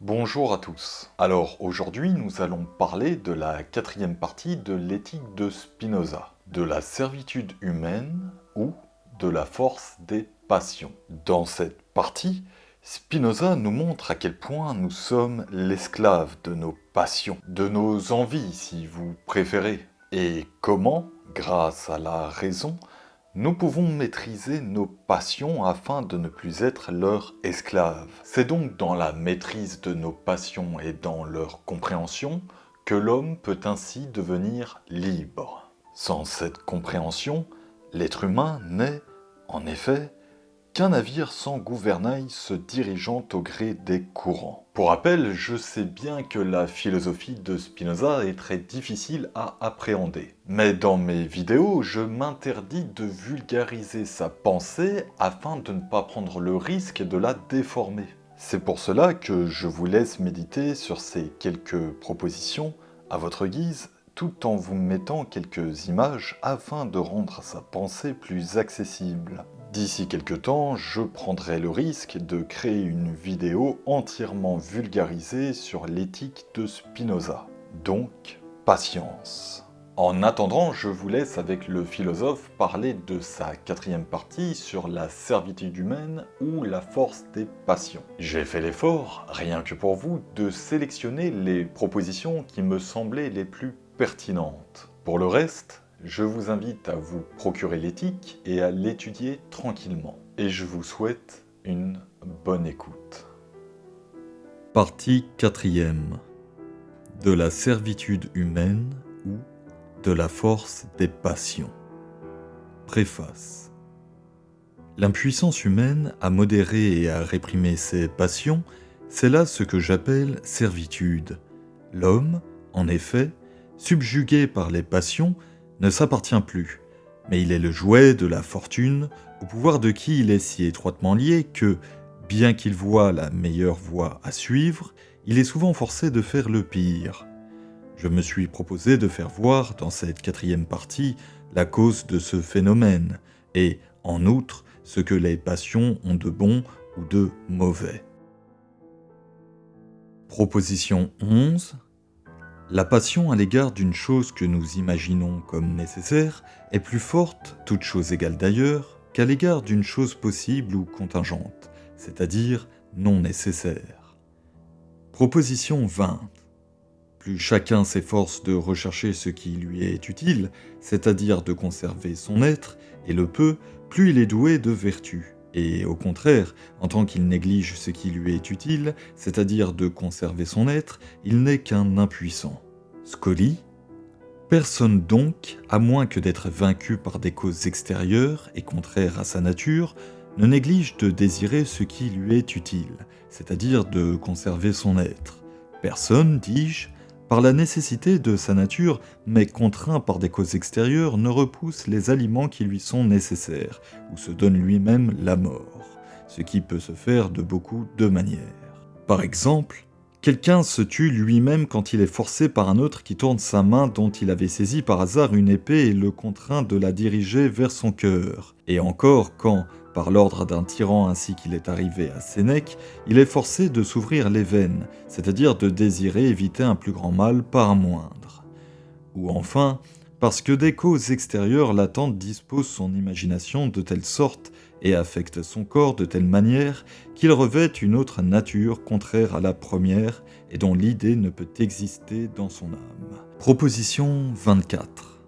Bonjour à tous. Alors aujourd'hui nous allons parler de la quatrième partie de l'éthique de Spinoza, de la servitude humaine ou de la force des passions. Dans cette partie, Spinoza nous montre à quel point nous sommes l'esclave de nos passions, de nos envies si vous préférez, et comment, grâce à la raison, nous pouvons maîtriser nos passions afin de ne plus être leurs esclaves. C'est donc dans la maîtrise de nos passions et dans leur compréhension que l'homme peut ainsi devenir libre. Sans cette compréhension, l'être humain n'est, en effet, qu'un navire sans gouvernail se dirigeant au gré des courants. Pour rappel, je sais bien que la philosophie de Spinoza est très difficile à appréhender. Mais dans mes vidéos, je m'interdis de vulgariser sa pensée afin de ne pas prendre le risque de la déformer. C'est pour cela que je vous laisse méditer sur ces quelques propositions à votre guise, tout en vous mettant quelques images afin de rendre sa pensée plus accessible. D'ici quelques temps, je prendrai le risque de créer une vidéo entièrement vulgarisée sur l'éthique de Spinoza. Donc, patience. En attendant, je vous laisse avec le philosophe parler de sa quatrième partie sur la servitude humaine ou la force des passions. J'ai fait l'effort, rien que pour vous, de sélectionner les propositions qui me semblaient les plus pertinentes. Pour le reste, je vous invite à vous procurer l'éthique et à l'étudier tranquillement. Et je vous souhaite une bonne écoute. Partie 4e. De la servitude humaine ou de la force des passions. Préface. L'impuissance humaine à modérer et à réprimer ses passions, c'est là ce que j'appelle servitude. L'homme, en effet, subjugué par les passions, ne s'appartient plus, mais il est le jouet de la fortune, au pouvoir de qui il est si étroitement lié que, bien qu'il voie la meilleure voie à suivre, il est souvent forcé de faire le pire. Je me suis proposé de faire voir dans cette quatrième partie la cause de ce phénomène, et, en outre, ce que les passions ont de bon ou de mauvais. Proposition 11. La passion à l'égard d'une chose que nous imaginons comme nécessaire est plus forte, toute chose égale d'ailleurs, qu'à l'égard d'une chose possible ou contingente, c'est-à-dire non nécessaire. Proposition 20. Plus chacun s'efforce de rechercher ce qui lui est utile, c'est-à-dire de conserver son être, et le peut, plus il est doué de vertu. Et au contraire, en tant qu'il néglige ce qui lui est utile, c'est-à-dire de conserver son être, il n'est qu'un impuissant. Scoli. Personne donc, à moins que d'être vaincu par des causes extérieures et contraires à sa nature, ne néglige de désirer ce qui lui est utile, c'est-à-dire de conserver son être. Personne, dis-je, par la nécessité de sa nature, mais contraint par des causes extérieures, ne repousse les aliments qui lui sont nécessaires, ou se donne lui-même la mort, ce qui peut se faire de beaucoup de manières. Par exemple, quelqu'un se tue lui-même quand il est forcé par un autre qui tourne sa main dont il avait saisi par hasard une épée et le contraint de la diriger vers son cœur. Et encore quand, par l'ordre d'un tyran ainsi qu'il est arrivé à Sénèque, il est forcé de s'ouvrir les veines, c'est-à-dire de désirer éviter un plus grand mal par un moindre. Ou enfin, parce que des causes extérieures latentes disposent son imagination de telle sorte et affectent son corps de telle manière qu'il revêt une autre nature contraire à la première et dont l'idée ne peut exister dans son âme. Proposition 24.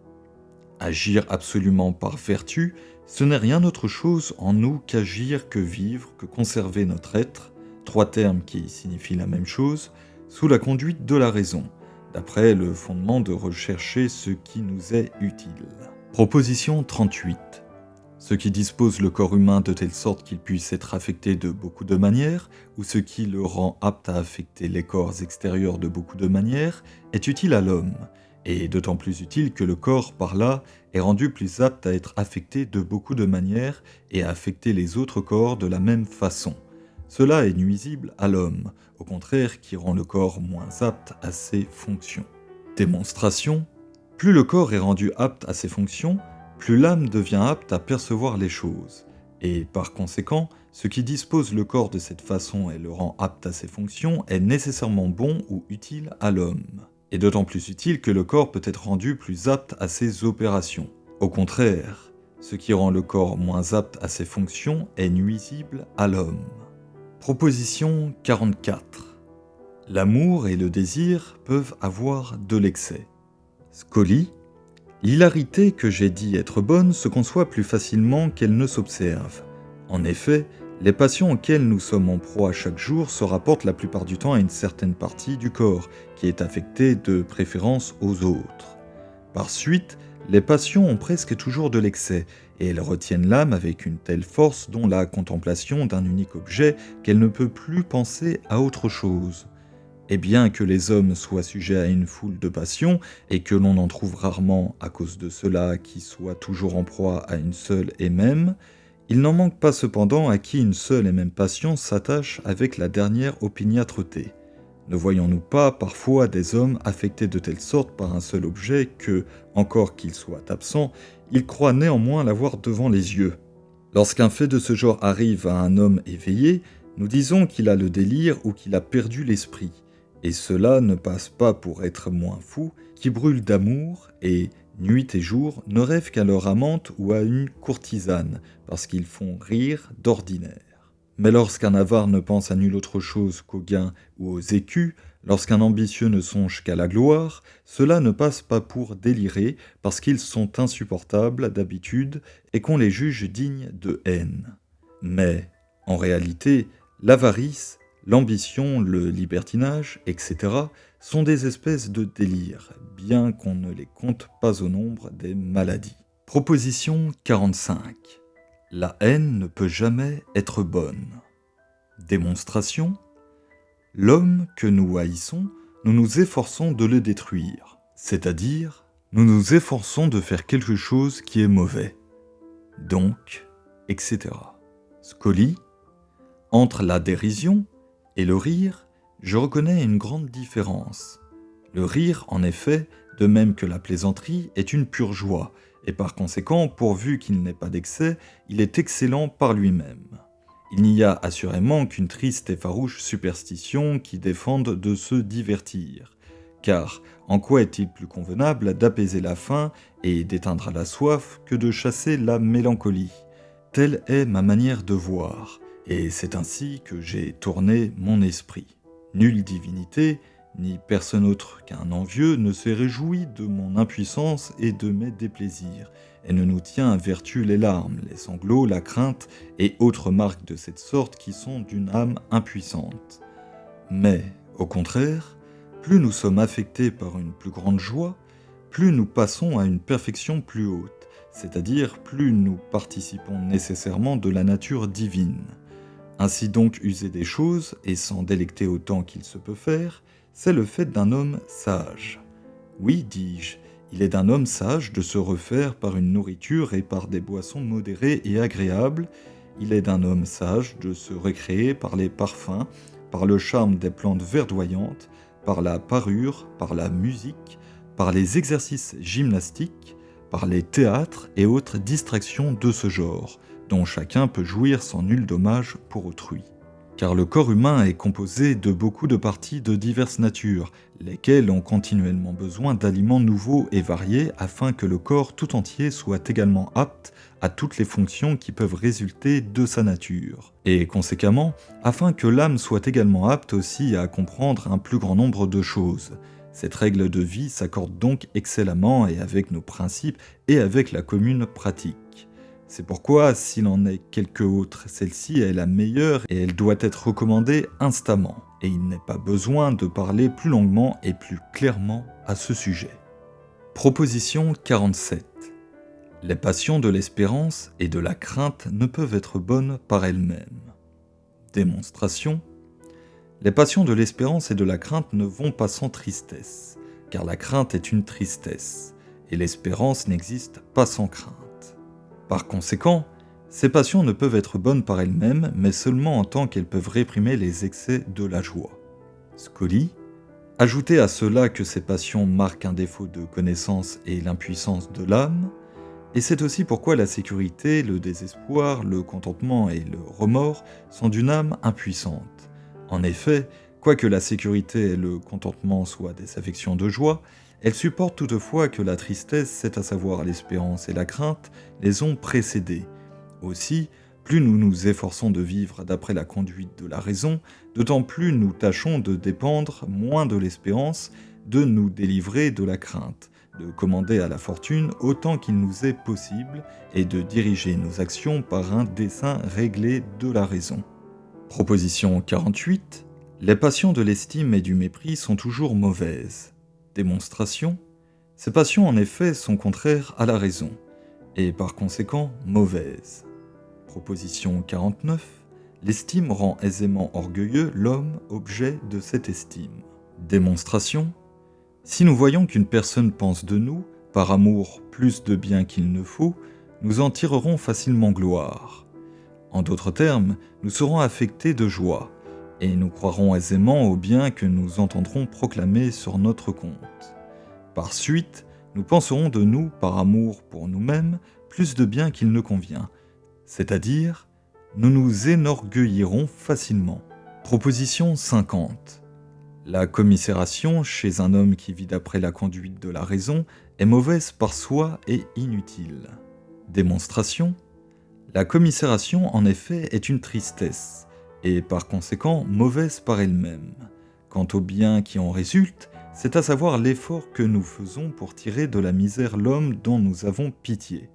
Agir absolument par vertu, ce n'est rien autre chose en nous qu'agir, que vivre, que conserver notre être, trois termes qui signifient la même chose, sous la conduite de la raison, d'après le fondement de rechercher ce qui nous est utile. Proposition 38. Ce qui dispose le corps humain de telle sorte qu'il puisse être affecté de beaucoup de manières, ou ce qui le rend apte à affecter les corps extérieurs de beaucoup de manières, est utile à l'homme, et d'autant plus utile que le corps, par là, est rendu plus apte à être affecté de beaucoup de manières et à affecter les autres corps de la même façon. Cela est nuisible à l'homme, au contraire qui rend le corps moins apte à ses fonctions. Démonstration. Plus le corps est rendu apte à ses fonctions, plus l'âme devient apte à percevoir les choses, et par conséquent, ce qui dispose le corps de cette façon et le rend apte à ses fonctions est nécessairement bon ou utile à l'homme. Et d'autant plus utile que le corps peut être rendu plus apte à ses opérations. Au contraire, ce qui rend le corps moins apte à ses fonctions est nuisible à l'homme. Proposition 44. L'amour et le désir peuvent avoir de l'excès. Scully. L'hilarité que j'ai dit être bonne se conçoit plus facilement qu'elle ne s'observe. En effet, les passions auxquelles nous sommes en proie chaque jour se rapportent la plupart du temps à une certaine partie du corps, qui est affectée de préférence aux autres. Par suite, les passions ont presque toujours de l'excès, et elles retiennent l'âme avec une telle force dont la contemplation d'un unique objet qu'elle ne peut plus penser à autre chose. Et bien que les hommes soient sujets à une foule de passions, et que l'on en trouve rarement à cause de cela qui soient toujours en proie à une seule et même, il n'en manque pas cependant à qui une seule et même passion s'attache avec la dernière opiniâtreté. Ne voyons-nous pas parfois des hommes affectés de telle sorte par un seul objet que, encore qu'il soit absent, ils croient néanmoins l'avoir devant les yeux. Lorsqu'un fait de ce genre arrive à un homme éveillé, nous disons qu'il a le délire ou qu'il a perdu l'esprit. Et cela ne passe pas pour être moins fou, qui brûle d'amour et, nuit et jour, ne rêve qu'à leur amante ou à une courtisane, parce qu'ils font rire d'ordinaire. Mais lorsqu'un avare ne pense à nulle autre chose qu'au gain ou aux écus, lorsqu'un ambitieux ne songe qu'à la gloire, cela ne passe pas pour délirer, parce qu'ils sont insupportables d'habitude et qu'on les juge dignes de haine. Mais, en réalité, l'avarice, l'ambition, le libertinage, etc. sont des espèces de délires, bien qu'on ne les compte pas au nombre des maladies. Proposition 45. La haine ne peut jamais être bonne. Démonstration. L'homme que nous haïssons, nous nous efforçons de le détruire, c'est-à-dire, nous nous efforçons de faire quelque chose qui est mauvais. Donc, etc. Scully. Entre la dérision et le rire, je reconnais une grande différence. Le rire, en effet, de même que la plaisanterie, est une pure joie, et par conséquent, pourvu qu'il n'ait pas d'excès, il est excellent par lui-même. Il n'y a assurément qu'une triste et farouche superstition qui défende de se divertir. Car en quoi est-il plus convenable d'apaiser la faim et d'éteindre la soif que de chasser la mélancolie ? Telle est ma manière de voir. Et c'est ainsi que j'ai tourné mon esprit. Nulle divinité, ni personne autre qu'un envieux ne se réjouit de mon impuissance et de mes déplaisirs, et ne nous tient à vertu les larmes, les sanglots, la crainte et autres marques de cette sorte qui sont d'une âme impuissante. Mais, au contraire, plus nous sommes affectés par une plus grande joie, plus nous passons à une perfection plus haute, c'est-à-dire plus nous participons nécessairement de la nature divine. Ainsi donc user des choses, et s'en délecter autant qu'il se peut faire, c'est le fait d'un homme sage. Oui, dis-je, il est d'un homme sage de se refaire par une nourriture et par des boissons modérées et agréables, il est d'un homme sage de se récréer par les parfums, par le charme des plantes verdoyantes, par la parure, par la musique, par les exercices gymnastiques, par les théâtres et autres distractions de ce genre, dont chacun peut jouir sans nul dommage pour autrui. Car le corps humain est composé de beaucoup de parties de diverses natures, lesquelles ont continuellement besoin d'aliments nouveaux et variés afin que le corps tout entier soit également apte à toutes les fonctions qui peuvent résulter de sa nature. Et conséquemment, afin que l'âme soit également apte aussi à comprendre un plus grand nombre de choses. Cette règle de vie s'accorde donc excellemment et avec nos principes et avec la commune pratique. C'est pourquoi, s'il en est quelque autre, celle-ci est la meilleure et elle doit être recommandée instamment. Et il n'est pas besoin de parler plus longuement et plus clairement à ce sujet. Proposition 47. Les passions de l'espérance et de la crainte ne peuvent être bonnes par elles-mêmes. Démonstration. Les passions de l'espérance et de la crainte ne vont pas sans tristesse, car la crainte est une tristesse, et l'espérance n'existe pas sans crainte. Par conséquent, ces passions ne peuvent être bonnes par elles-mêmes, mais seulement en tant qu'elles peuvent réprimer les excès de la joie. Scully. Ajoutez à cela que ces passions marquent un défaut de connaissance et l'impuissance de l'âme, Et c'est aussi pourquoi la sécurité, le désespoir, le contentement et le remords sont d'une âme impuissante. En effet, quoique la sécurité et le contentement soient des affections de joie, elles supportent toutefois que la tristesse, c'est à savoir l'espérance et la crainte, les ont précédées. Aussi, plus nous nous efforçons de vivre d'après la conduite de la raison, d'autant plus nous tâchons de dépendre moins de l'espérance, de nous délivrer de la crainte, de commander à la fortune autant qu'il nous est possible et de diriger nos actions par un dessein réglé de la raison. Proposition 48. Les passions de l'estime et du mépris sont toujours mauvaises. Démonstration. Ces passions en effet sont contraires à la raison, et par conséquent mauvaises. Proposition 49. L'estime rend aisément orgueilleux l'homme objet de cette estime. Démonstration. Si nous voyons qu'une personne pense de nous, par amour plus de bien qu'il ne faut, nous en tirerons facilement gloire. En d'autres termes, nous serons affectés de joie, et nous croirons aisément au bien que nous entendrons proclamer sur notre compte. Par suite, nous penserons de nous, par amour pour nous-mêmes, plus de bien qu'il ne convient, c'est-à-dire, nous nous énorgueillirons facilement. Proposition 50. La commisération chez un homme qui vit d'après la conduite de la raison est mauvaise par soi et inutile. Démonstration. La commisération en effet est une tristesse, et par conséquent mauvaise par elle-même. Quant au bien qui en résulte, c'est à savoir l'effort que nous faisons pour tirer de la misère l'homme dont nous avons pitié.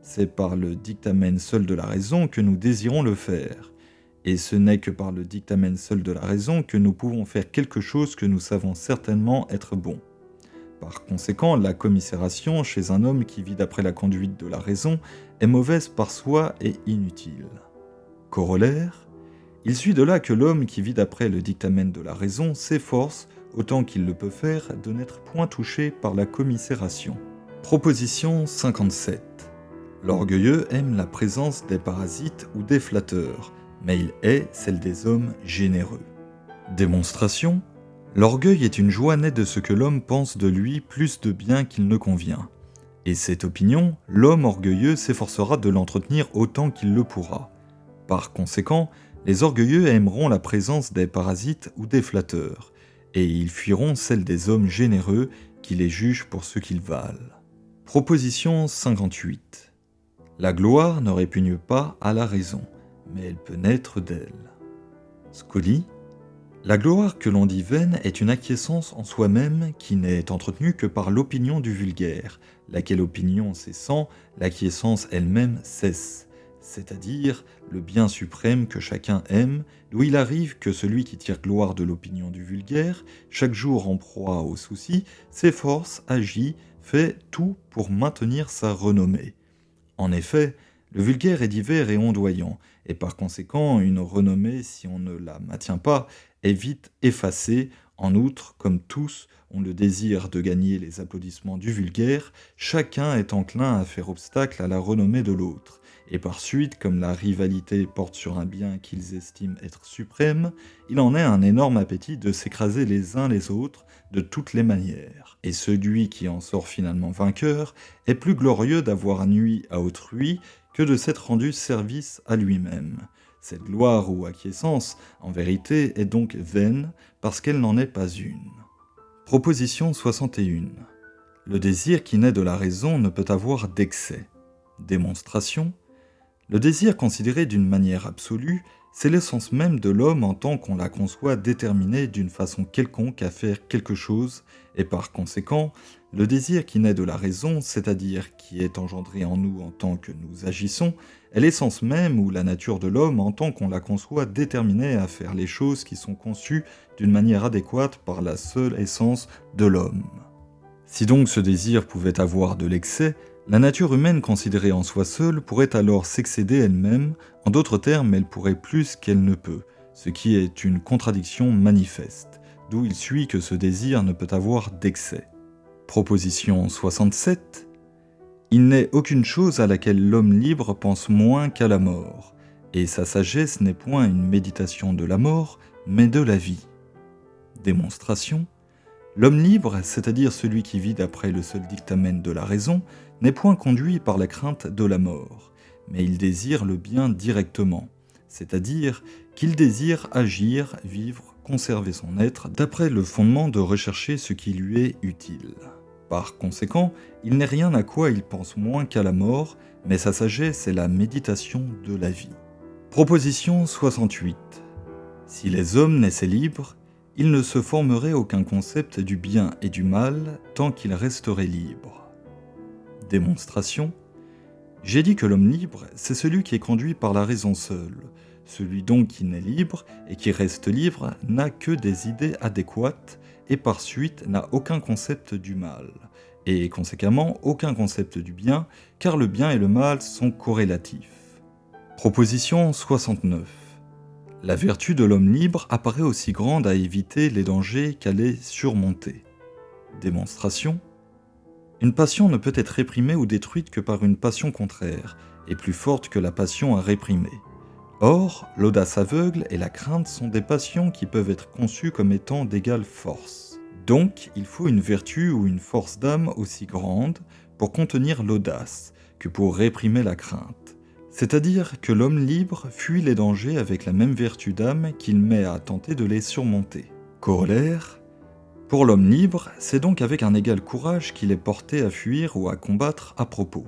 C'est par le dictamen seul de la raison que nous désirons le faire. Et ce n'est que par le dictamen seul de la raison que nous pouvons faire quelque chose que nous savons certainement être bon. Par conséquent, la commisération chez un homme qui vit d'après la conduite de la raison est mauvaise par soi et inutile. Corollaire. Il suit de là que l'homme qui vit d'après le dictamen de la raison s'efforce, autant qu'il le peut faire, de n'être point touché par la commisération. Proposition 57. L'orgueilleux aime la présence des parasites ou des flatteurs, mais il hait celle des hommes généreux. Démonstration. L'orgueil est une joie née de ce que l'homme pense de lui plus de bien qu'il ne convient. Et cette opinion, l'homme orgueilleux s'efforcera de l'entretenir autant qu'il le pourra. Par conséquent, les orgueilleux aimeront la présence des parasites ou des flatteurs, et ils fuiront celle des hommes généreux qui les jugent pour ce qu'ils valent. Proposition 58. La gloire ne répugne pas à la raison, mais elle peut naître d'elle. Scoli. La gloire que l'on dit vaine est une acquiescence en soi-même qui n'est entretenue que par l'opinion du vulgaire, laquelle opinion cessant, l'acquiescence elle-même cesse, c'est-à-dire le bien suprême que chacun aime, d'où il arrive que celui qui tire gloire de l'opinion du vulgaire, chaque jour en proie aux soucis, s'efforce, agit, fait tout pour maintenir sa renommée. En effet, le vulgaire est divers et ondoyant, et par conséquent, une renommée, si on ne la maintient pas, est vite effacée. En outre, comme tous ont le désir de gagner les applaudissements du vulgaire, chacun est enclin à faire obstacle à la renommée de l'autre. Et par suite, comme la rivalité porte sur un bien qu'ils estiment être suprême, il en est un énorme appétit de s'écraser les uns les autres de toutes les manières. Et celui qui en sort finalement vainqueur est plus glorieux d'avoir nui à autrui que de s'être rendu service à lui-même. Cette gloire ou acquiescence, en vérité, est donc vaine parce qu'elle n'en est pas une. Proposition 61. Le désir qui naît de la raison ne peut avoir d'excès. Démonstration. Le désir considéré d'une manière absolue, c'est l'essence même de l'homme en tant qu'on la conçoit déterminée d'une façon quelconque à faire quelque chose, et par conséquent, le désir qui naît de la raison, c'est-à-dire qui est engendré en nous en tant que nous agissons, est l'essence même ou la nature de l'homme en tant qu'on la conçoit déterminée à faire les choses qui sont conçues d'une manière adéquate par la seule essence de l'homme. Si donc ce désir pouvait avoir de l'excès, la nature humaine considérée en soi seule pourrait alors s'excéder elle-même, en d'autres termes elle pourrait plus qu'elle ne peut, ce qui est une contradiction manifeste, d'où il suit que ce désir ne peut avoir d'excès. Proposition 67. Il n'est aucune chose à laquelle l'homme libre pense moins qu'à la mort, et sa sagesse n'est point une méditation de la mort, mais de la vie. Démonstration. L'homme libre, c'est-à-dire celui qui vit d'après le seul dictamen de la raison, n'est point conduit par la crainte de la mort, mais il désire le bien directement, c'est-à-dire qu'il désire agir, vivre, conserver son être d'après le fondement de rechercher ce qui lui est utile. Par conséquent, il n'est rien à quoi il pense moins qu'à la mort, mais sa sagesse est la méditation de la vie. Proposition 68. Si les hommes naissaient libres, il ne se formerait aucun concept du bien et du mal tant qu'ils resteraient libres. Démonstration. J'ai dit que l'homme libre, c'est celui qui est conduit par la raison seule. Celui donc qui naît libre et qui reste libre n'a que des idées adéquates et par suite n'a aucun concept du mal, et conséquemment aucun concept du bien, car le bien et le mal sont corrélatifs. Proposition 69. La vertu de l'homme libre apparaît aussi grande à éviter les dangers qu'à les surmonter. Démonstration. Une passion ne peut être réprimée ou détruite que par une passion contraire, et plus forte que la passion à réprimer. Or, l'audace aveugle et la crainte sont des passions qui peuvent être conçues comme étant d'égale force. Donc, il faut une vertu ou une force d'âme aussi grande pour contenir l'audace que pour réprimer la crainte. C'est-à-dire que l'homme libre fuit les dangers avec la même vertu d'âme qu'il met à tenter de les surmonter. Corollaire. Pour l'homme libre, c'est donc avec un égal courage qu'il est porté à fuir ou à combattre à propos.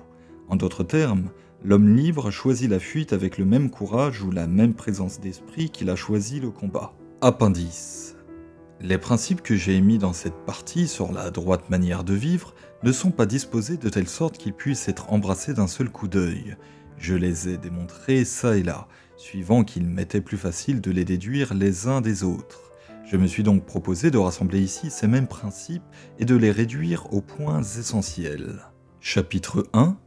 En d'autres termes, l'homme libre choisit la fuite avec le même courage ou la même présence d'esprit qu'il a choisi le combat. Appendice. Les principes que j'ai émis dans cette partie sur la droite manière de vivre ne sont pas disposés de telle sorte qu'ils puissent être embrassés d'un seul coup d'œil. Je les ai démontrés ça et là, suivant qu'il m'était plus facile de les déduire les uns des autres. Je me suis donc proposé de rassembler ici ces mêmes principes et de les réduire aux points essentiels. Chapitre 1.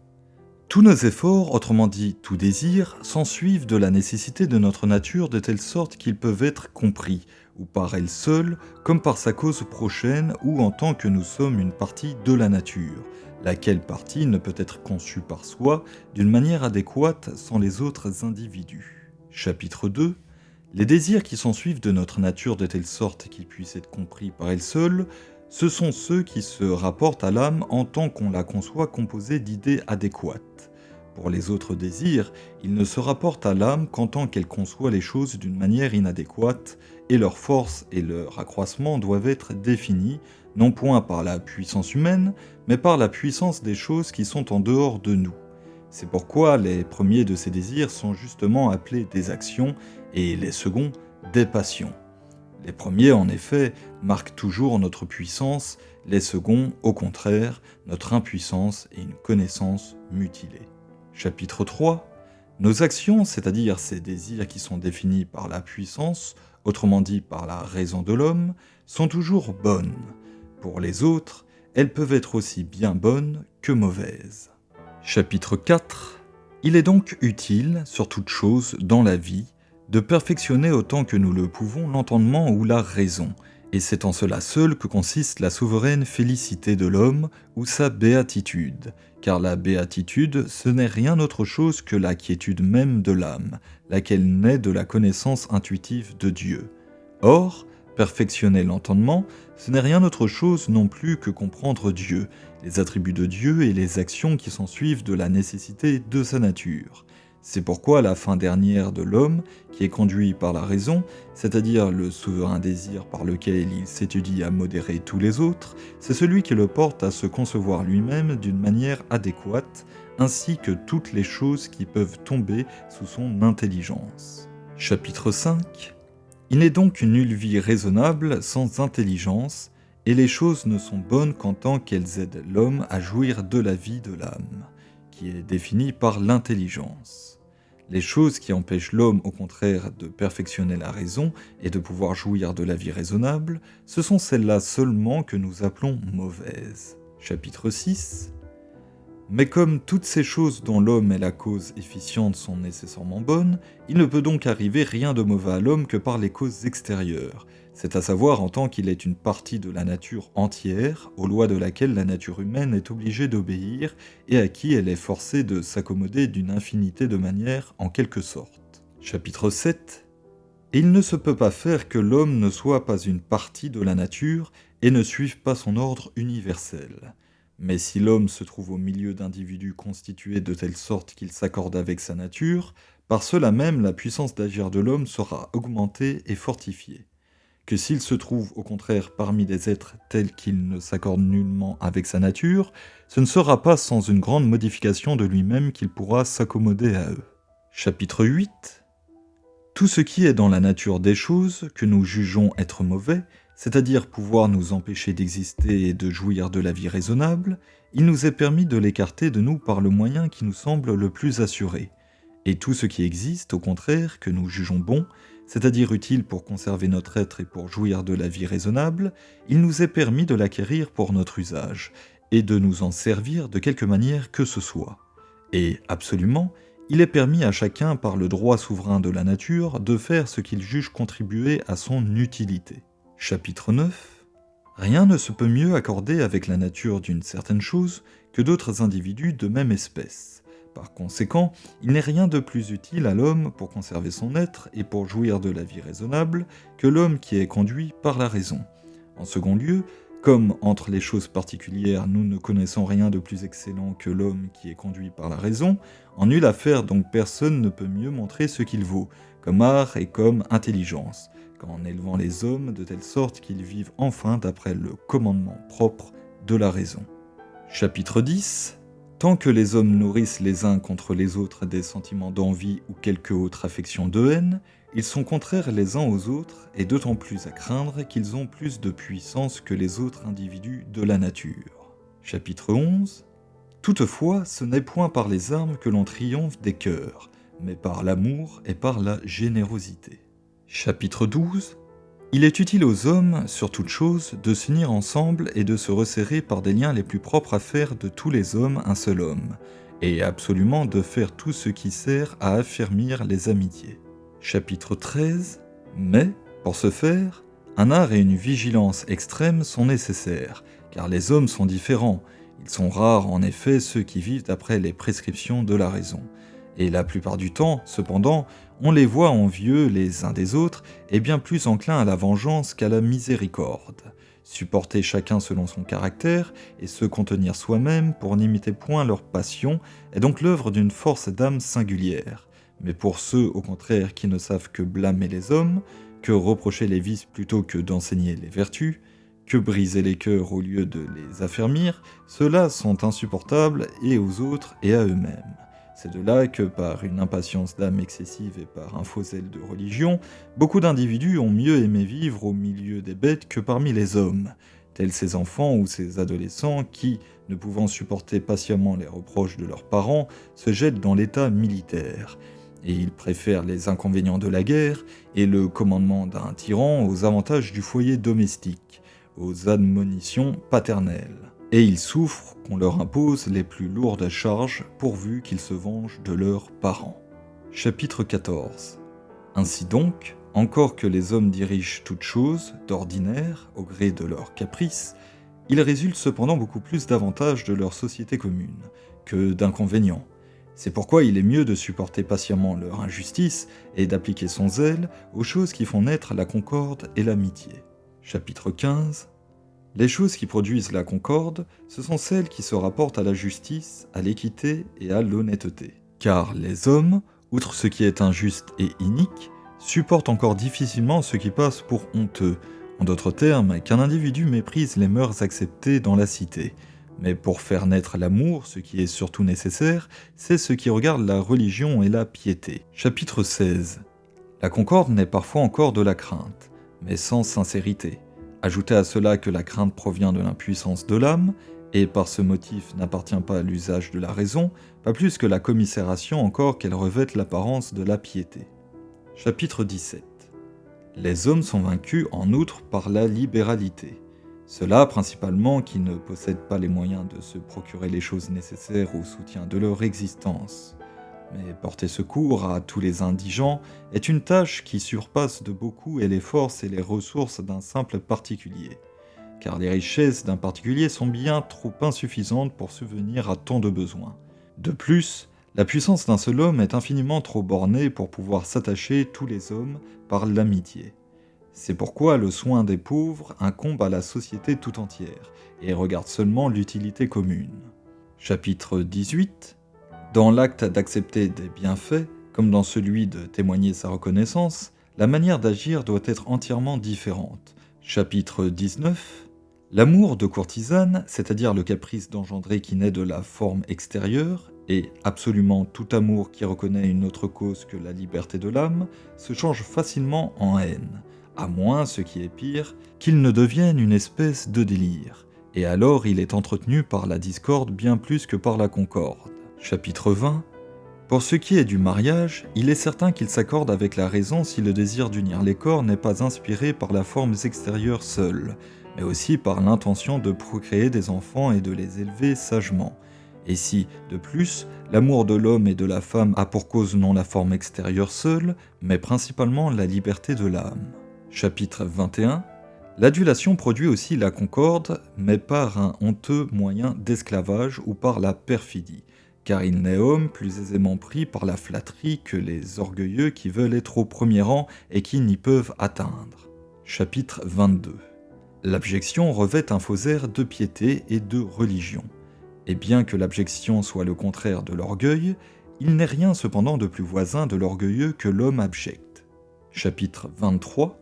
Tous nos efforts, autrement dit tout désir, s'ensuivent de la nécessité de notre nature de telle sorte qu'ils peuvent être compris, ou par elle seule, comme par sa cause prochaine, ou en tant que nous sommes une partie de la nature, laquelle partie ne peut être conçue par soi d'une manière adéquate sans les autres individus. Chapitre 2. Les désirs qui s'ensuivent de notre nature de telle sorte qu'ils puissent être compris par elle seule, ce sont ceux qui se rapportent à l'âme en tant qu'on la conçoit composée d'idées adéquates. Pour les autres désirs, ils ne se rapportent à l'âme qu'en tant qu'elle conçoit les choses d'une manière inadéquate, et leur force et leur accroissement doivent être définis, non point par la puissance humaine, mais par la puissance des choses qui sont en dehors de nous. C'est pourquoi les premiers de ces désirs sont justement appelés des actions, et les seconds des passions. Les premiers, en effet, marquent toujours notre puissance, les seconds, au contraire, notre impuissance et une connaissance mutilée. Chapitre 3. Nos actions, c'est-à-dire ces désirs qui sont définis par la puissance, autrement dit par la raison de l'homme, sont toujours bonnes. Pour les autres, elles peuvent être aussi bien bonnes que mauvaises. Chapitre 4. Il est donc utile, sur toute chose dans la vie, de perfectionner autant que nous le pouvons l'entendement ou la raison, et c'est en cela seul que consiste la souveraine félicité de l'homme ou sa béatitude, car la béatitude, ce n'est rien autre chose que la quiétude même de l'âme, laquelle naît de la connaissance intuitive de Dieu. Or, perfectionner l'entendement, ce n'est rien autre chose non plus que comprendre Dieu, les attributs de Dieu et les actions qui s'ensuivent de la nécessité de sa nature. C'est pourquoi la fin dernière de l'homme, qui est conduit par la raison, c'est-à-dire le souverain désir par lequel il s'étudie à modérer tous les autres, c'est celui qui le porte à se concevoir lui-même d'une manière adéquate, ainsi que toutes les choses qui peuvent tomber sous son intelligence. Chapitre 5. Il n'est donc nulle vie raisonnable sans intelligence, et les choses ne sont bonnes qu'en tant qu'elles aident l'homme à jouir de la vie de l'âme, qui est définie par l'intelligence. Les choses qui empêchent l'homme au contraire de perfectionner la raison et de pouvoir jouir de la vie raisonnable, ce sont celles-là seulement que nous appelons mauvaises. Chapitre 6. Mais comme toutes ces choses dont l'homme est la cause efficiente sont nécessairement bonnes, il ne peut donc arriver rien de mauvais à l'homme que par les causes extérieures, c'est à savoir en tant qu'il est une partie de la nature entière, aux lois de laquelle la nature humaine est obligée d'obéir et à qui elle est forcée de s'accommoder d'une infinité de manières en quelque sorte. Chapitre 7. Et il ne se peut pas faire que l'homme ne soit pas une partie de la nature, et ne suivent pas son ordre universel. Mais si l'homme se trouve au milieu d'individus constitués de telle sorte qu'il s'accorde avec sa nature, par cela même la puissance d'agir de l'homme sera augmentée et fortifiée. Que s'il se trouve au contraire parmi des êtres tels qu'ils ne s'accordent nullement avec sa nature, ce ne sera pas sans une grande modification de lui-même qu'il pourra s'accommoder à eux. Chapitre 8. Tout ce qui est dans la nature des choses, que nous jugeons être mauvais, c'est-à-dire pouvoir nous empêcher d'exister et de jouir de la vie raisonnable, il nous est permis de l'écarter de nous par le moyen qui nous semble le plus assuré. Et tout ce qui existe, au contraire, que nous jugeons bon, c'est-à-dire utile pour conserver notre être et pour jouir de la vie raisonnable, il nous est permis de l'acquérir pour notre usage, et de nous en servir de quelque manière que ce soit. Et, absolument, il est permis à chacun par le droit souverain de la nature de faire ce qu'il juge contribuer à son utilité. Chapitre 9. Rien ne se peut mieux accorder avec la nature d'une certaine chose que d'autres individus de même espèce. Par conséquent, il n'est rien de plus utile à l'homme pour conserver son être et pour jouir de la vie raisonnable que l'homme qui est conduit par la raison. En second lieu, comme entre les choses particulières nous ne connaissons rien de plus excellent que l'homme qui est conduit par la raison, en nulle affaire donc personne ne peut mieux montrer ce qu'il vaut, comme art et comme intelligence, qu'en élevant les hommes de telle sorte qu'ils vivent enfin d'après le commandement propre de la raison. Chapitre 10. Tant que les hommes nourrissent les uns contre les autres des sentiments d'envie ou quelque autre affection de haine, ils sont contraires les uns aux autres et d'autant plus à craindre qu'ils ont plus de puissance que les autres individus de la nature. Chapitre 11. Toutefois, ce n'est point par les armes que l'on triomphe des cœurs, mais par l'amour et par la générosité. Chapitre 12. Il est utile aux hommes, sur toute chose, de s'unir ensemble et de se resserrer par des liens les plus propres à faire de tous les hommes un seul homme, et absolument de faire tout ce qui sert à affermir les amitiés. Chapitre 13. Mais, pour ce faire, un art et une vigilance extrême sont nécessaires, car les hommes sont différents. Ils sont rares en effet ceux qui vivent d'après les prescriptions de la raison. Et la plupart du temps, cependant, on les voit envieux les uns des autres et bien plus enclins à la vengeance qu'à la miséricorde. Supporter chacun selon son caractère et se contenir soi-même pour n'imiter point leur passion est donc l'œuvre d'une force d'âme singulière. Mais pour ceux, au contraire, qui ne savent que blâmer les hommes, que reprocher les vices plutôt que d'enseigner les vertus, que briser les cœurs au lieu de les affermir, ceux-là sont insupportables et aux autres et à eux-mêmes. C'est de là que, par une impatience d'âme excessive et par un faux zèle de religion, beaucoup d'individus ont mieux aimé vivre au milieu des bêtes que parmi les hommes, tels ces enfants ou ces adolescents qui, ne pouvant supporter patiemment les reproches de leurs parents, se jettent dans l'état militaire. Et ils préfèrent les inconvénients de la guerre et le commandement d'un tyran aux avantages du foyer domestique, aux admonitions paternelles. Et ils souffrent qu'on leur impose les plus lourdes charges pourvu qu'ils se vengent de leurs parents. Chapitre 14. Ainsi donc, encore que les hommes dirigent toutes choses, d'ordinaire, au gré de leurs caprices, il résulte cependant beaucoup plus d'avantages de leur société commune que d'inconvénients. C'est pourquoi il est mieux de supporter patiemment leur injustice et d'appliquer son zèle aux choses qui font naître la concorde et l'amitié. Chapitre 15. Les choses qui produisent la concorde, ce sont celles qui se rapportent à la justice, à l'équité et à l'honnêteté. Car les hommes, outre ce qui est injuste et inique, supportent encore difficilement ce qui passe pour honteux, en d'autres termes, qu'un individu méprise les mœurs acceptées dans la cité. Mais pour faire naître l'amour, ce qui est surtout nécessaire, c'est ce qui regarde la religion et la piété. Chapitre 16. La concorde naît parfois encore de la crainte, mais sans sincérité. Ajoutez à cela que la crainte provient de l'impuissance de l'âme, et par ce motif n'appartient pas à l'usage de la raison, pas plus que la commisération encore qu'elle revête l'apparence de la piété. Chapitre 17. Les hommes sont vaincus en outre par la libéralité. Ceux-là principalement qui ne possèdent pas les moyens de se procurer les choses nécessaires au soutien de leur existence. Mais porter secours à tous les indigents est une tâche qui surpasse de beaucoup et les forces et les ressources d'un simple particulier. Car les richesses d'un particulier sont bien trop insuffisantes pour subvenir à tant de besoins. De plus, la puissance d'un seul homme est infiniment trop bornée pour pouvoir s'attacher tous les hommes par l'amitié. C'est pourquoi le soin des pauvres incombe à la société tout entière, et regarde seulement l'utilité commune. Chapitre 18. Dans l'acte d'accepter des bienfaits, comme dans celui de témoigner sa reconnaissance, la manière d'agir doit être entièrement différente. Chapitre 19. L'amour de courtisane, c'est-à-dire le caprice d'engendrer qui naît de la forme extérieure, et absolument tout amour qui reconnaît une autre cause que la liberté de l'âme, se change facilement en haine, à moins, ce qui est pire, qu'il ne devienne une espèce de délire, et alors il est entretenu par la discorde bien plus que par la concorde. Chapitre 20. Pour ce qui est du mariage, il est certain qu'il s'accorde avec la raison si le désir d'unir les corps n'est pas inspiré par la forme extérieure seule, mais aussi par l'intention de procréer des enfants et de les élever sagement. Et si, de plus, l'amour de l'homme et de la femme a pour cause non la forme extérieure seule, mais principalement la liberté de l'âme. Chapitre 21. L'adulation produit aussi la concorde, mais par un honteux moyen d'esclavage ou par la perfidie, car il n'est homme plus aisément pris par la flatterie que les orgueilleux qui veulent être au premier rang et qui n'y peuvent atteindre. Chapitre 22. L'abjection revêt un faux air de piété et de religion. Et bien que l'abjection soit le contraire de l'orgueil, il n'est rien cependant de plus voisin de l'orgueilleux que l'homme abject. Chapitre 23.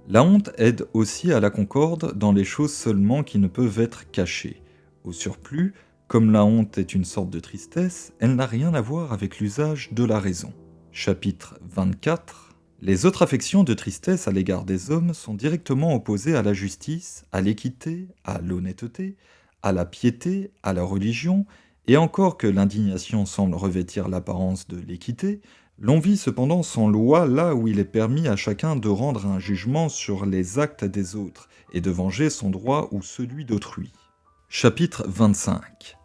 La honte aide aussi à la concorde dans les choses seulement qui ne peuvent être cachées. Au surplus, comme la honte est une sorte de tristesse, elle n'a rien à voir avec l'usage de la raison. Chapitre 24. Les autres affections de tristesse à l'égard des hommes sont directement opposées à la justice, à l'équité, à l'honnêteté, à la piété, à la religion, et encore que l'indignation semble revêtir l'apparence de l'équité, l'on vit cependant sans loi là où il est permis à chacun de rendre un jugement sur les actes des autres, et de venger son droit ou celui d'autrui. Chapitre 25.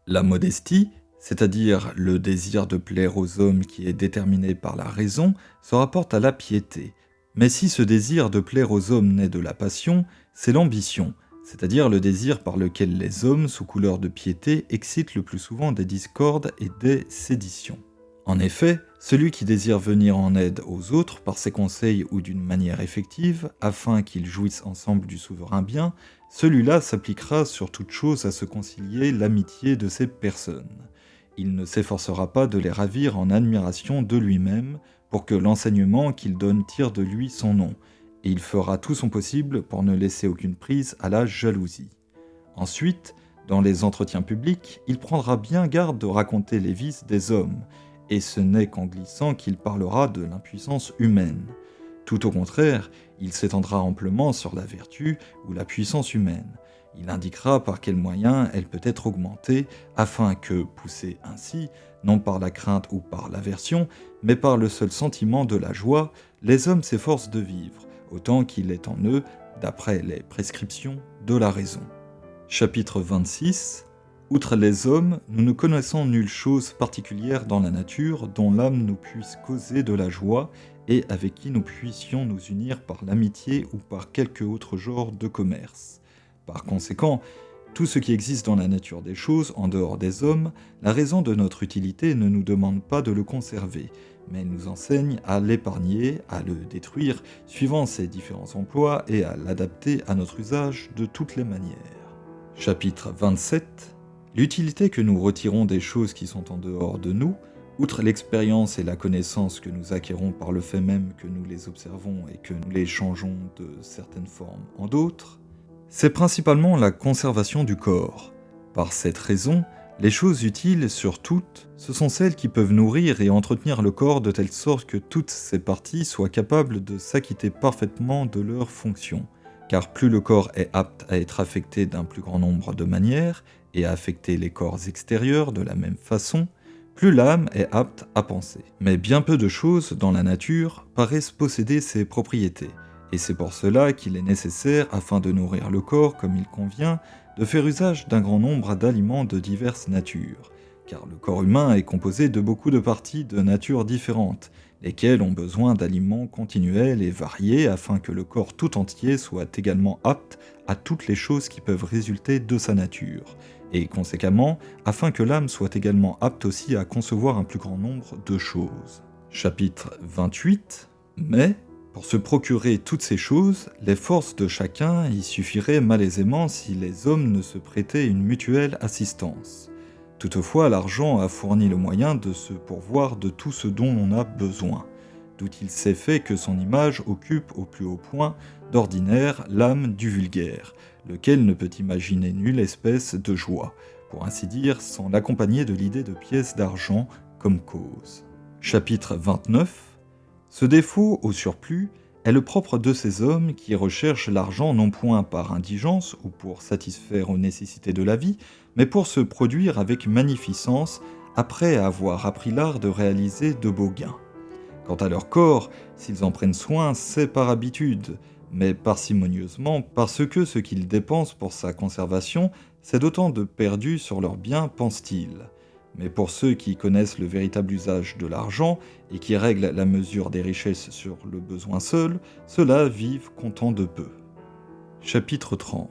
La modestie, c'est-à-dire le désir de plaire aux hommes qui est déterminé par la raison, se rapporte à la piété. Mais si ce désir de plaire aux hommes naît de la passion, c'est l'ambition, c'est-à-dire le désir par lequel les hommes, sous couleur de piété, excitent le plus souvent des discordes et des séditions. En effet, celui qui désire venir en aide aux autres par ses conseils ou d'une manière effective, afin qu'ils jouissent ensemble du souverain bien, celui-là s'appliquera sur toute chose à se concilier l'amitié de ces personnes. Il ne s'efforcera pas de les ravir en admiration de lui-même, pour que l'enseignement qu'il donne tire de lui son nom, et il fera tout son possible pour ne laisser aucune prise à la jalousie. Ensuite, dans les entretiens publics, il prendra bien garde de raconter les vices des hommes, et ce n'est qu'en glissant qu'il parlera de l'impuissance humaine. Tout au contraire, il s'étendra amplement sur la vertu ou la puissance humaine. Il indiquera par quels moyens elle peut être augmentée, afin que, poussés ainsi, non par la crainte ou par l'aversion, mais par le seul sentiment de la joie, les hommes s'efforcent de vivre, autant qu'il est en eux, d'après les prescriptions de la raison. Chapitre 26. Outre les hommes, nous ne connaissons nulle chose particulière dans la nature dont l'âme nous puisse causer de la joie et avec qui nous puissions nous unir par l'amitié ou par quelque autre genre de commerce. Par conséquent, tout ce qui existe dans la nature des choses, en dehors des hommes, la raison de notre utilité ne nous demande pas de le conserver, mais elle nous enseigne à l'épargner, à le détruire, suivant ses différents emplois et à l'adapter à notre usage de toutes les manières. Chapitre 27. L'utilité que nous retirons des choses qui sont en dehors de nous, outre l'expérience et la connaissance que nous acquérons par le fait même que nous les observons et que nous les changeons de certaines formes en d'autres, c'est principalement la conservation du corps. Par cette raison, les choses utiles sur toutes, ce sont celles qui peuvent nourrir et entretenir le corps de telle sorte que toutes ses parties soient capables de s'acquitter parfaitement de leurs fonctions. Car plus le corps est apte à être affecté d'un plus grand nombre de manières, et à affecter les corps extérieurs de la même façon, plus l'âme est apte à penser. Mais bien peu de choses dans la nature paraissent posséder ces propriétés, et c'est pour cela qu'il est nécessaire, afin de nourrir le corps comme il convient, de faire usage d'un grand nombre d'aliments de diverses natures, car le corps humain est composé de beaucoup de parties de natures différentes, lesquelles ont besoin d'aliments continuels et variés afin que le corps tout entier soit également apte à toutes les choses qui peuvent résulter de sa nature, et conséquemment, afin que l'âme soit également apte aussi à concevoir un plus grand nombre de choses. Chapitre 28. Mais, Pour se procurer toutes ces choses, les forces de chacun y suffiraient malaisément si les hommes ne se prêtaient une mutuelle assistance. Toutefois, l'argent a fourni le moyen de se pourvoir de tout ce dont on a besoin, d'où il s'est fait que son image occupe au plus haut point, d'ordinaire, l'âme du vulgaire, lequel ne peut imaginer nulle espèce de joie, pour ainsi dire, sans l'accompagner de l'idée de pièces d'argent comme cause. Chapitre 29. Ce défaut, au surplus, est le propre de ces hommes qui recherchent l'argent non point par indigence ou pour satisfaire aux nécessités de la vie, mais pour se produire avec magnificence après avoir appris l'art de réaliser de beaux gains. Quant à leur corps, s'ils en prennent soin, c'est par habitude, mais parcimonieusement parce que ce qu'ils dépensent pour sa conservation, c'est d'autant de perdu sur leurs biens, pense-t-il. Mais pour ceux qui connaissent le véritable usage de l'argent et qui règlent la mesure des richesses sur le besoin seul, ceux-là vivent contents de peu. Chapitre 30.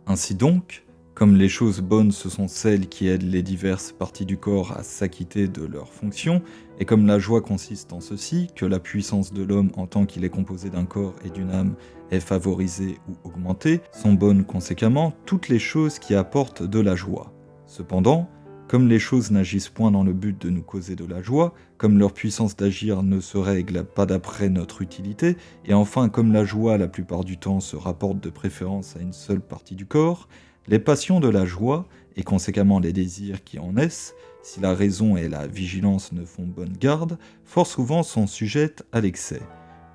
Ainsi donc, comme les choses bonnes ce sont celles qui aident les diverses parties du corps à s'acquitter de leurs fonctions, et comme la joie consiste en ceci, que la puissance de l'homme en tant qu'il est composé d'un corps et d'une âme est favorisée ou augmentée, sont bonnes conséquemment toutes les choses qui apportent de la joie. Cependant, comme les choses n'agissent point dans le but de nous causer de la joie, comme leur puissance d'agir ne se règle pas d'après notre utilité, et enfin comme la joie la plupart du temps se rapporte de préférence à une seule partie du corps, les passions de la joie, et conséquemment les désirs qui en naissent, si la raison et la vigilance ne font bonne garde, fort souvent sont sujettes à l'excès.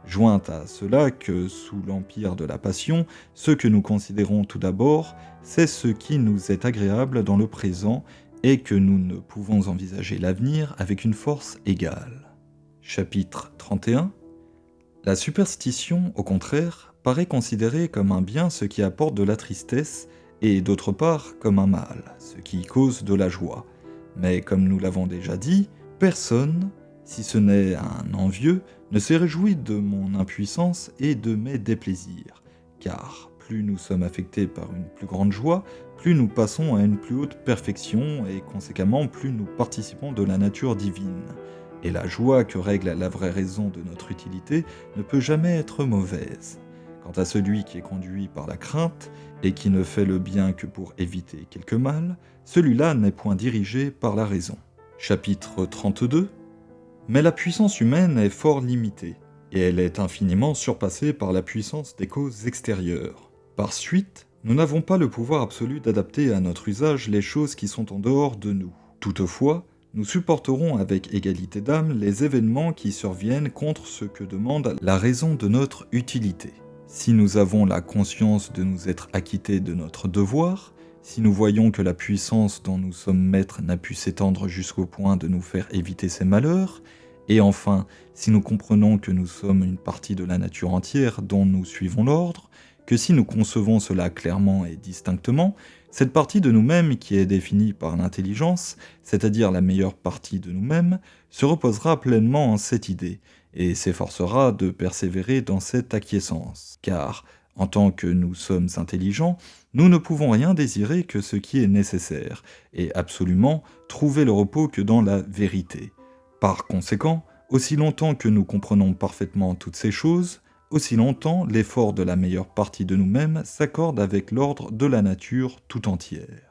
Jointe à cela que, sous l'empire de la passion, ce que nous considérons tout d'abord, c'est ce qui nous est agréable dans le présent, et que nous ne pouvons envisager l'avenir avec une force égale. Chapitre 31. La superstition, au contraire, paraît considérer comme un bien ce qui apporte de la tristesse, et d'autre part comme un mal, ce qui cause de la joie. Mais comme nous l'avons déjà dit, personne, si ce n'est un envieux, ne s'est réjoui de mon impuissance et de mes déplaisirs, car plus nous sommes affectés par une plus grande joie, plus nous passons à une plus haute perfection et conséquemment plus nous participons de la nature divine. Et la joie que règle la vraie raison de notre utilité ne peut jamais être mauvaise. Quant à celui qui est conduit par la crainte et qui ne fait le bien que pour éviter quelque mal, celui-là n'est point dirigé par la raison. Chapitre 32. Mais la puissance humaine est fort limitée, et elle est infiniment surpassée par la puissance des causes extérieures. Par suite, nous n'avons pas le pouvoir absolu d'adapter à notre usage les choses qui sont en dehors de nous. Toutefois, nous supporterons avec égalité d'âme les événements qui surviennent contre ce que demande la raison de notre utilité. Si nous avons la conscience de nous être acquittés de notre devoir, si nous voyons que la puissance dont nous sommes maîtres n'a pu s'étendre jusqu'au point de nous faire éviter ces malheurs, et enfin, si nous comprenons que nous sommes une partie de la nature entière dont nous suivons l'ordre, que si nous concevons cela clairement et distinctement, cette partie de nous-mêmes qui est définie par l'intelligence, c'est-à-dire la meilleure partie de nous-mêmes, se reposera pleinement en cette idée, et s'efforcera de persévérer dans cette acquiescence. Car, en tant que nous sommes intelligents, nous ne pouvons rien désirer que ce qui est nécessaire, et absolument trouver le repos que dans la vérité. Par conséquent, aussi longtemps que nous comprenons parfaitement toutes ces choses, aussi longtemps l'effort de la meilleure partie de nous-mêmes s'accorde avec l'ordre de la nature tout entière.